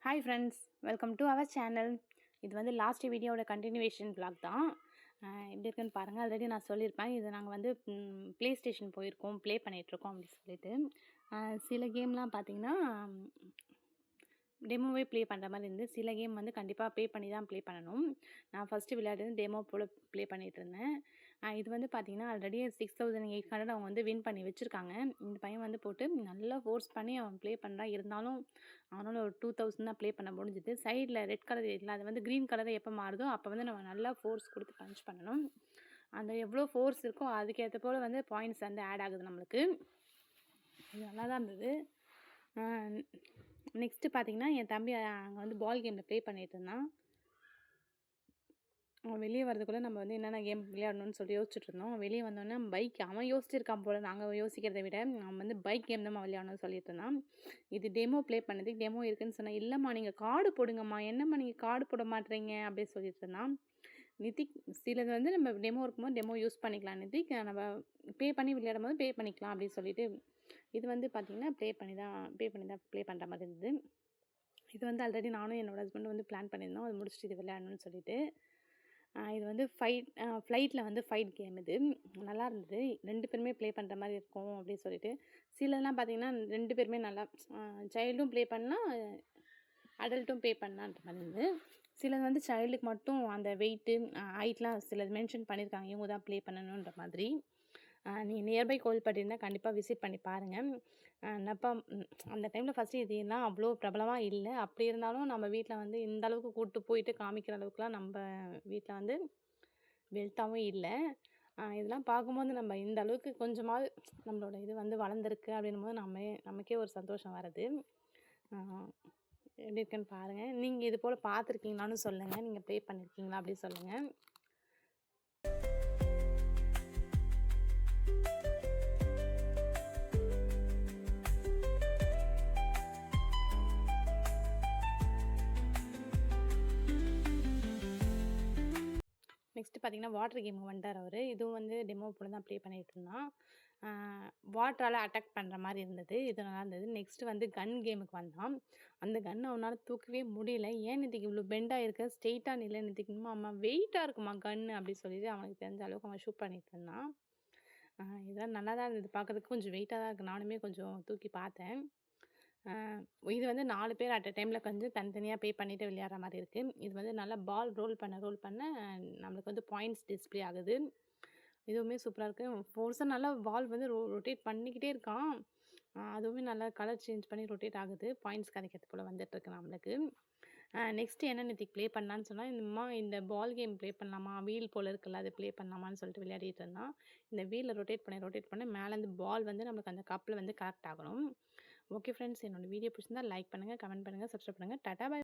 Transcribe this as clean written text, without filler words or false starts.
Hi friends, welcome to our channel. இது வந்து last வீடியோட கண்டினியூவேஷன் vlog தான். எப்படி இருக்குன்னு பாருங்கள். ஆல்ரெடி நான் சொல்லியிருப்பேன். இது நாங்கள் வந்து ப்ளே ஸ்டேஷன் போயிருக்கோம், ப்ளே பண்ணிகிட்ருக்கோம் அப்படின்னு சொல்லிட்டு. சில கேம்லாம் பார்த்தீங்கன்னா டெமோவே ப்ளே பண்ணுற மாதிரி இருந்து, சில கேம் வந்து கண்டிப்பாக பே பண்ணி தான் ப்ளே பண்ணணும். நான் ஃபஸ்ட்டு விளையாடுறது டெமோ போல் ப்ளே பண்ணிகிட்ருந்தேன். இது வந்து பார்த்திங்கன்னா ஆல்ரெடி 6800 அவங்க வந்து வின் பண்ணி வச்சுருக்காங்க. இந்த பையன் வந்து போட்டு நல்லா ஃபோர்ஸ் பண்ணி அவன் ப்ளே பண்ணுறான். இருந்தாலும் அவனால் ஒரு 2000 தான் ப்ளே பண்ண முடிஞ்சுது. சைடில் ரெட் கலர் இல்லை, அது வந்து க்ரீன் கலர் எப்போ மாறுதோ அப்போ வந்து நம்ம நல்லா ஃபோர்ஸ் கொடுத்து பஞ்ச் பண்ணணும். அந்த எவ்வளோ ஃபோர்ஸ் இருக்கோ அதுக்கேற்ற போல் வந்து பாயிண்ட்ஸ் வந்து ஆட் ஆகுது நம்மளுக்கு. இது நல்லா தான் இருந்தது. நெக்ஸ்ட்டு பார்த்தீங்கன்னா என் தம்பி அங்கே வந்து பால் கேமில் ப்ளே பண்ணிகிட்டு இருந்தான். அவன் வெளியே வரதுக்குள்ளே நம்ம வந்து என்னென்ன கேம் விளையாடணும்னு சொல்லி யோசிச்சுட்டு இருந்தோம். வெளியே வந்தோடனே பைக் அவன் யோசிச்சிருக்கான் போல், நாங்கள் யோசிக்கிறத விட அவன் வந்து பைக் கேம் தான் விளையாடணும்னு சொல்லிட்டு இருந்தான். இது டெமோ ப்ளே பண்ணதுக்கு டெமோ இருக்குதுன்னு சொன்னேன். இல்லைம்மா நீங்கள் கார்டு போடுங்கம்மா, என்னம்மா நீங்கள் கார்டு போட மாட்டேறீங்க அப்படின்னு சொல்லிட்டு இருந்தான். நிதிக் சிலது வந்து நம்ம டெமோ இருக்கும்போது டெமோ யூஸ் பண்ணிக்கலாம் நிதிக், நம்ம பே பண்ணி விளையாடும் போது பே பண்ணிக்கலாம் அப்படின்னு சொல்லிட்டு. இது வந்து பார்த்திங்கன்னா பே பண்ணி தான் ப்ளே பண்ணுற மாதிரி இருந்தது. இது வந்து ஆல்ரெடி நானும் என்னோடய ஹஸ்பண்டும் வந்து பிளான் பண்ணியிருந்தோம், அது முடிச்சுட்டு இது விளையாடணும்னு சொல்லிட்டு. இது வந்து ஃப்ளைட்டில் வந்து ஃபைட் கேம். இது நல்லா இருந்தது. 2 பேருமே ப்ளே பண்ணுற மாதிரி இருக்கும் அப்படின்னு சொல்லிட்டு. சிலதெல்லாம் பார்த்திங்கன்னா 2 பேருமே நல்லா சைல்டும் ப்ளே பண்ணலாம், அடல்ட்டும் ப்ளே பண்ணலான்ற மாதிரி இருந்தது. சிலது வந்து சைல்டுக்கு மட்டும் அந்த வெயிட்டு ஹைட்லாம் சிலது மென்ஷன் பண்ணியிருக்காங்க, இவங்க தான் ப்ளே பண்ணணுன்ற மாதிரி. நீங்கள் நியர்பை கோவில்பட்டி இருந்தால் கண்டிப்பாக விசிட் பண்ணி பாருங்கள். அப்போ அந்த டைமில் ஃபஸ்ட்டு இதெல்லாம் அவ்வளோ பிரபலமாக இல்லை. அப்படி இருந்தாலும் நம்ம வீட்டில் வந்து இந்த அளவுக்கு கூப்பிட்டு போயிட்டு காமிக்கிற அளவுக்குலாம் நம்ம வீட்டில் வந்து வெல்த்தாகவும் இல்லை. இதெல்லாம் பார்க்கும்போது நம்ம இந்த அளவுக்கு கொஞ்சமாவது நம்மளோட இது வந்து வளர்ந்துருக்கு அப்படின்னும்போது நமக்கே ஒரு சந்தோஷம் வருது. எப்படி இருக்குன்னு பாருங்கள். நீங்கள் இது போல் பார்த்துருக்கீங்களான்னு சொல்லுங்கள், நீங்கள் ப்ளே பண்ணியிருக்கீங்களா அப்படின்னு சொல்லுங்கள். நெக்ஸ்ட்டு பார்த்திங்கன்னா வாட்டர் கேமுக்கு வந்துட்டார் அவர். இதுவும் வந்து டெமோ போல் தான் ப்ளே பண்ணிகிட்டு இருந்தான். வாட்டரால் அட்டாக் பண்ணுற மாதிரி இருந்தது. இது நல்லா இருந்தது. நெக்ஸ்ட்டு வந்து கன் கேமுக்கு வந்தான். அந்த கன்னை அவனால் தூக்கவே முடியல. ஏன் நிதிக்கு இவ்வளோ பெண்டாக இருக்க, ஸ்ட்ரெயிட்டாக நிலை நிதிக்குமா, அம்மா வெயிட்டாக இருக்குமா கன்று அப்படி சொல்லிட்டு அவனுக்கு தெரிஞ்ச அளவுக்கு அவன் ஷூட் பண்ணிகிட்டு இருந்தான். இதெல்லாம் நல்லா தான் இருந்தது, பார்க்குறதுக்கு கொஞ்சம் வெயிட்டாக தான் இருக்குது. நானுமே கொஞ்சம் தூக்கி பார்த்தேன். இது வந்து 4 பேர் அட் அ டைமில் கொஞ்சம் தனித்தனியாக பே பண்ணிவிட்டு விளையாடுற மாதிரி இருக்குது. இது வந்து நல்லா பால் ரோல் பண்ண நம்மளுக்கு வந்து பாயிண்ட்ஸ் டிஸ்ப்ளே ஆகுது. இதுவுமே சூப்பராக இருக்குது. ஃபோர்ஸாக நல்லா பால் வந்து ரொட்டேட் பண்ணிக்கிட்டே இருக்கான். அதுவுமே நல்லா கலர் சேஞ்ச் பண்ணி ரொட்டேட் ஆகுது. பாயிண்ட்ஸ் கிடைக்கிறது போல் வந்துட்டுருக்கு நம்மளுக்கு. நெக்ஸ்ட்டு என்ன நிதிக் ப்ளே பண்ணலான்னு சொன்னால், இந்த பால் கேம் ப்ளே பண்ணலாமா, வீல் போல் இருக்குல்ல அது ப்ளே பண்ணலாமான்னு சொல்லிட்டு விளையாடிட்டு இருந்தான். இந்த வீலில் ரொட்டேட் பண்ண மேலேருந்து பால் வந்து நம்மளுக்கு அந்த கப்பில் வந்து கரெக்ட் ஆகணும். ஓகே ஃப்ரெண்ட்ஸ், என்னோடய வீடியோ பிடிச்சிருந்தா லைக் பண்ணுங்கள், கமெண்ட் பண்ணுங்கள், சப்ஸ்கிரைப் பண்ணுங்கள். டாடா, பை.